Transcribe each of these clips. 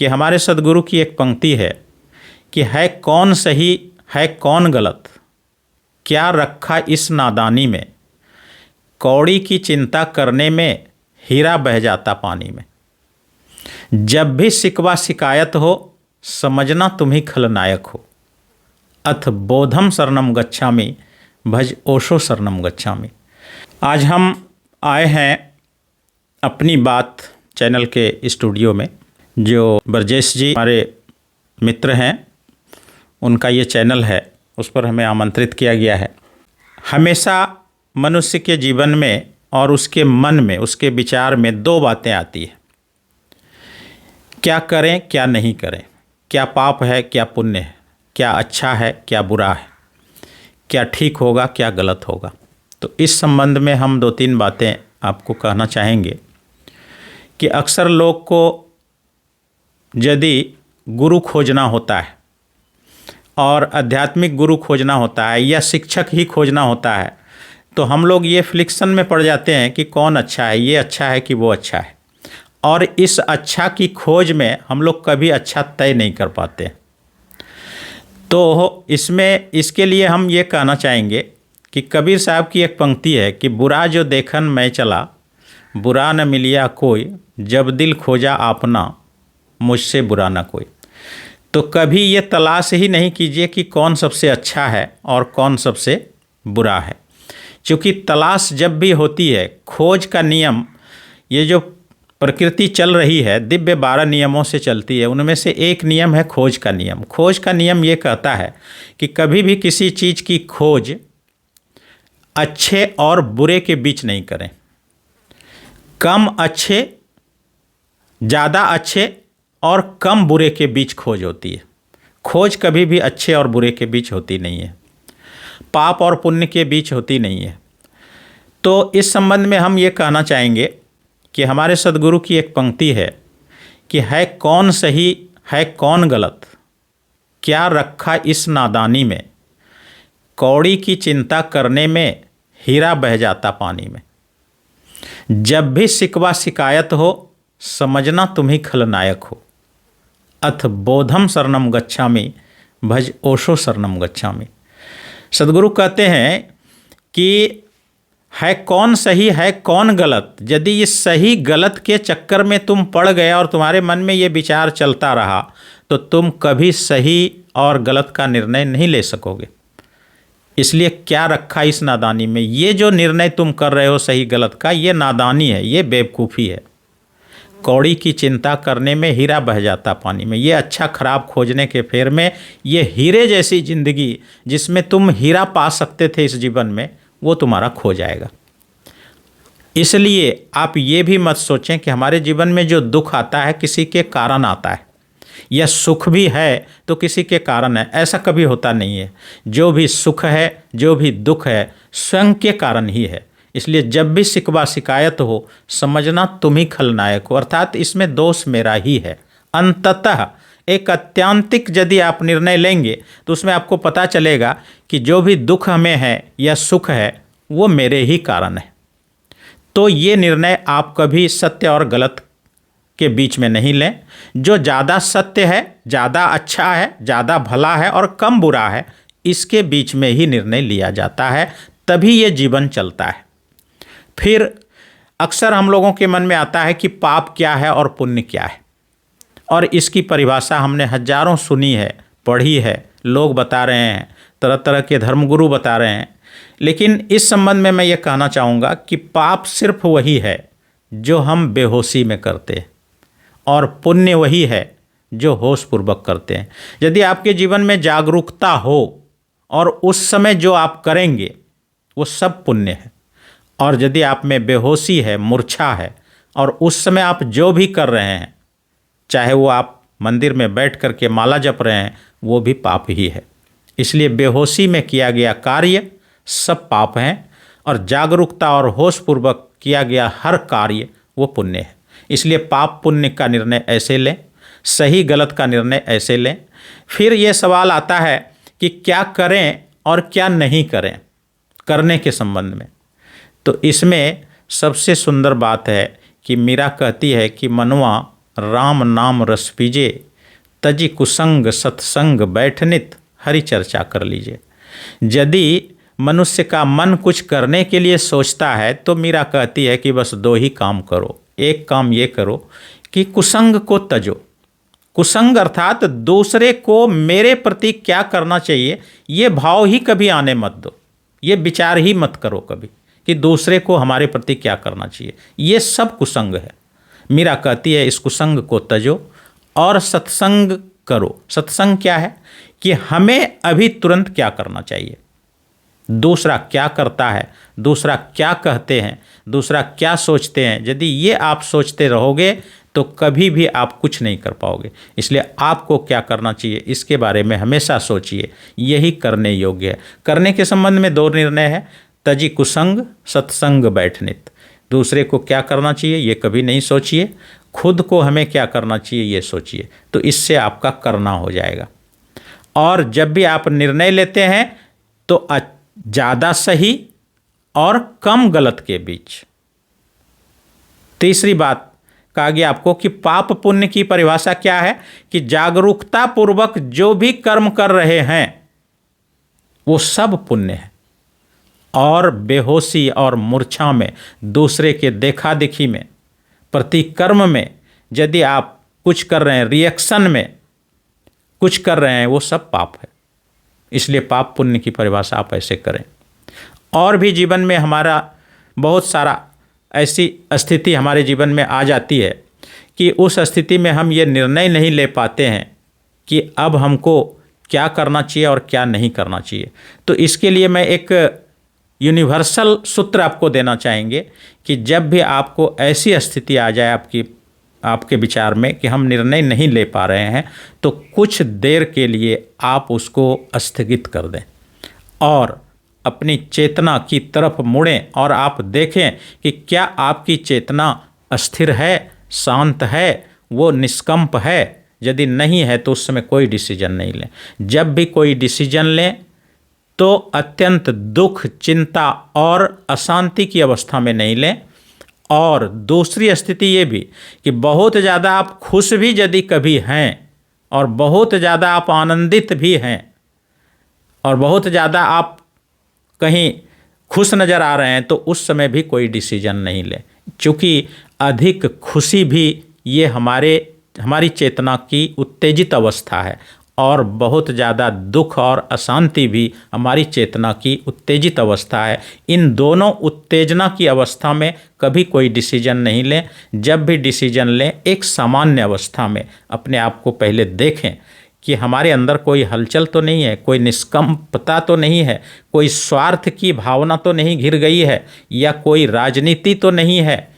कि हमारे सदगुरु की एक पंक्ति है कि है कौन सही है कौन गलत, क्या रखा इस नादानी में, कौड़ी की चिंता करने में हीरा बह जाता पानी में। जब भी शिकवा शिकायत हो समझना तुम ही खलनायक हो, अथ बोधम शरणम गच्छामि भज ओशो शरणम गच्छामि। आज हम आए हैं अपनी बात चैनल के स्टूडियो में। जो ब्रजेश जी हमारे मित्र हैं, उनका ये चैनल है, उस पर हमें आमंत्रित किया गया है। हमेशा मनुष्य के जीवन में और उसके मन में, उसके विचार में दो बातें आती हैं, क्या करें क्या नहीं करें, क्या पाप है क्या पुण्य है, क्या अच्छा है क्या बुरा है, क्या ठीक होगा क्या गलत होगा। तो इस संबंध में हम दो तीन बातें आपको कहना चाहेंगे कि अक्सर लोग को यदि गुरु खोजना होता है और आध्यात्मिक गुरु खोजना होता है या शिक्षक ही खोजना होता है, तो हम लोग ये फ्लिक्शन में पड़ जाते हैं कि कौन अच्छा है, ये अच्छा है कि वो अच्छा है, और इस अच्छा की खोज में हम लोग कभी अच्छा तय नहीं कर पाते। तो इसके लिए हम ये कहना चाहेंगे कि कबीर साहब की एक पंक्ति है कि बुरा जो देखन मैं चला, बुरा न मिलिया कोई, जब दिल खोजा आपना, मुझसे बुरा न कोई। तो कभी ये तलाश ही नहीं कीजिए कि कौन सबसे अच्छा है और कौन सबसे बुरा है, क्योंकि तलाश जब भी होती है, खोज का नियम, ये जो प्रकृति चल रही है दिव्य 12 नियमों से चलती है, उनमें से एक नियम है खोज का नियम। खोज का नियम ये कहता है कि कभी भी किसी चीज़ की खोज अच्छे और बुरे के बीच नहीं करें। कम अच्छे, ज़्यादा अच्छे और कम बुरे के बीच खोज होती है। खोज कभी भी अच्छे और बुरे के बीच होती नहीं है, पाप और पुण्य के बीच होती नहीं है। तो इस संबंध में हम ये कहना चाहेंगे कि हमारे सदगुरु की एक पंक्ति है कि है कौन सही है कौन गलत, क्या रखा इस नादानी में, कौड़ी की चिंता करने में हीरा बह जाता पानी में। जब भी शिकवा शिकायत हो समझना तुम ही खलनायक हो, अथ बोधम शरणम गच्छामि भज ओशो शरणम गच्छामि। सदगुरु कहते हैं कि है कौन सही है कौन गलत। यदि इस सही गलत के चक्कर में तुम पड़ गए और तुम्हारे मन में ये विचार चलता रहा, तो तुम कभी सही और गलत का निर्णय नहीं ले सकोगे। इसलिए क्या रखा इस नादानी में, ये जो निर्णय तुम कर रहे हो सही गलत का, ये नादानी है, ये बेवकूफ़ी है। कौड़ी की चिंता करने में हीरा बह जाता पानी में। ये अच्छा खराब खोजने के फेर में ये हीरे जैसी ज़िंदगी जिसमें तुम हीरा पा सकते थे इस जीवन में, वो तुम्हारा खो जाएगा। इसलिए आप ये भी मत सोचें कि हमारे जीवन में जो दुख आता है किसी के कारण आता है, या सुख भी है तो किसी के कारण है। ऐसा कभी होता नहीं है। जो भी सुख है, जो भी दुख है, स्वयं के कारण ही है। इसलिए जब भी शिकवा शिकायत हो समझना तुम ही खलनायक हो, अर्थात इसमें दोष मेरा ही है। अंततः एक अत्यांतिक यदि आप निर्णय लेंगे तो उसमें आपको पता चलेगा कि जो भी दुख हमें है या सुख है वो मेरे ही कारण है। तो ये निर्णय आप कभी सत्य और गलत के बीच में नहीं लें। जो ज़्यादा सत्य है, ज़्यादा अच्छा है, ज़्यादा भला है और कम बुरा है, इसके बीच में ही निर्णय लिया जाता है, तभी ये जीवन चलता है। फिर अक्सर हम लोगों के मन में आता है कि पाप क्या है और पुण्य क्या है, और इसकी परिभाषा हमने हजारों सुनी है, पढ़ी है, लोग बता रहे हैं, तरह तरह के धर्मगुरु बता रहे हैं। लेकिन इस संबंध में मैं ये कहना चाहूँगा कि पाप सिर्फ वही है जो हम बेहोशी में करते हैं, और पुण्य वही है जो होशपूर्वक करते हैं। यदि आपके जीवन में जागरूकता हो और उस समय जो आप करेंगे वो सब पुण्य है, और यदि आप में बेहोशी है, मूर्छा है, और उस समय आप जो भी कर रहे हैं, चाहे वो आप मंदिर में बैठ कर के माला जप रहे हैं, वो भी पाप ही है। इसलिए बेहोशी में किया गया कार्य सब पाप हैं, और जागरूकता और होशपूर्वक किया गया हर कार्य वो पुण्य है। इसलिए पाप पुण्य का निर्णय ऐसे लें, सही गलत का निर्णय ऐसे लें। फिर ये सवाल आता है कि क्या करें और क्या नहीं करें करने के संबंध में। तो इसमें सबसे सुंदर बात है कि मीरा कहती है कि मनवा राम नाम रस पीजे, तजी कुसंग सत्संग बैठनित, हरि चर्चा कर लीजिए। यदि मनुष्य का मन कुछ करने के लिए सोचता है तो मीरा कहती है कि बस दो ही काम करो। एक काम ये करो कि कुसंग को तजो। कुसंग अर्थात दूसरे को मेरे प्रति क्या करना चाहिए ये भाव ही कभी आने मत दो, ये विचार ही मत करो कभी कि दूसरे को हमारे प्रति क्या करना चाहिए। ये सब कुसंग है। मीरा कहती है इस कुसंग को तजो और सत्संग करो। सत्संग क्या है कि हमें अभी तुरंत क्या करना चाहिए, दूसरा क्या करता है, दूसरा क्या कहते हैं, दूसरा क्या सोचते हैं। यदि ये आप सोचते रहोगे तो कभी भी आप कुछ नहीं कर पाओगे। इसलिए आपको क्या करना चाहिए इसके बारे में हमेशा सोचिए, यही करने योग्य है। करने के संबंध में दो निर्णय है, तजी कुसंग सत्संग बैठनित। दूसरे को क्या करना चाहिए ये कभी नहीं सोचिए, खुद को हमें क्या करना चाहिए ये सोचिए, तो इससे आपका करना हो जाएगा। और जब भी आप निर्णय लेते हैं तो ज़्यादा सही और कम गलत के बीच। तीसरी बात कहा गया आपको कि पाप पुण्य की परिभाषा क्या है कि जागरूकता पूर्वक जो भी कर्म कर रहे हैं वो सब पुण्य है, और बेहोशी और मूर्छा में, दूसरे के देखा देखी में, प्रतिकर्म में यदि आप कुछ कर रहे हैं, रिएक्शन में कुछ कर रहे हैं, वो सब पाप है। इसलिए पाप पुण्य की परिभाषा आप ऐसे करें। और भी जीवन में हमारा बहुत सारा ऐसी स्थिति हमारे जीवन में आ जाती है कि उस स्थिति में हम ये निर्णय नहीं ले पाते हैं कि अब हमको क्या करना चाहिए और क्या नहीं करना चाहिए। तो इसके लिए मैं एक यूनिवर्सल सूत्र आपको देना चाहेंगे कि जब भी आपको ऐसी स्थिति आ जाए आपके विचार में कि हम निर्णय नहीं ले पा रहे हैं, तो कुछ देर के लिए आप उसको स्थगित कर दें और अपनी चेतना की तरफ मुड़ें और आप देखें कि क्या आपकी चेतना स्थिर है, शांत है, वो निष्कंप है। यदि नहीं है तो उस समय कोई डिसीजन नहीं लें। जब भी कोई डिसीजन लें तो अत्यंत दुख, चिंता और अशांति की अवस्था में नहीं लें। और दूसरी स्थिति ये भी कि बहुत ज़्यादा आप खुश भी यदि कभी हैं और बहुत ज़्यादा आप आनंदित भी हैं और बहुत ज़्यादा आप कहीं खुश नज़र आ रहे हैं, तो उस समय भी कोई डिसीजन नहीं लें, क्योंकि अधिक खुशी भी ये हमारी चेतना की उत्तेजित अवस्था है और बहुत ज़्यादा दुख और अशांति भी हमारी चेतना की उत्तेजित अवस्था है। इन दोनों उत्तेजना की अवस्था में कभी कोई डिसीजन नहीं लें। जब भी डिसीजन लें एक सामान्य अवस्था में अपने आप को पहले देखें कि हमारे अंदर कोई हलचल तो नहीं है, कोई निष्कंपता तो नहीं है, कोई स्वार्थ की भावना तो नहीं घिर गई है, या कोई राजनीति तो नहीं है।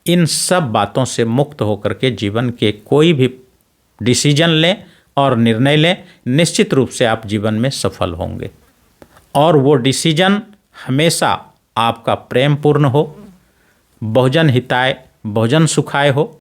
इन सब बातों से मुक्त होकर के जीवन के कोई भी डिसीजन लें और निर्णय लें, निश्चित रूप से आप जीवन में सफल होंगे। और वो डिसीजन हमेशा आपका प्रेमपूर्ण हो, बहुजन हिताय बहुजन सुखाय हो।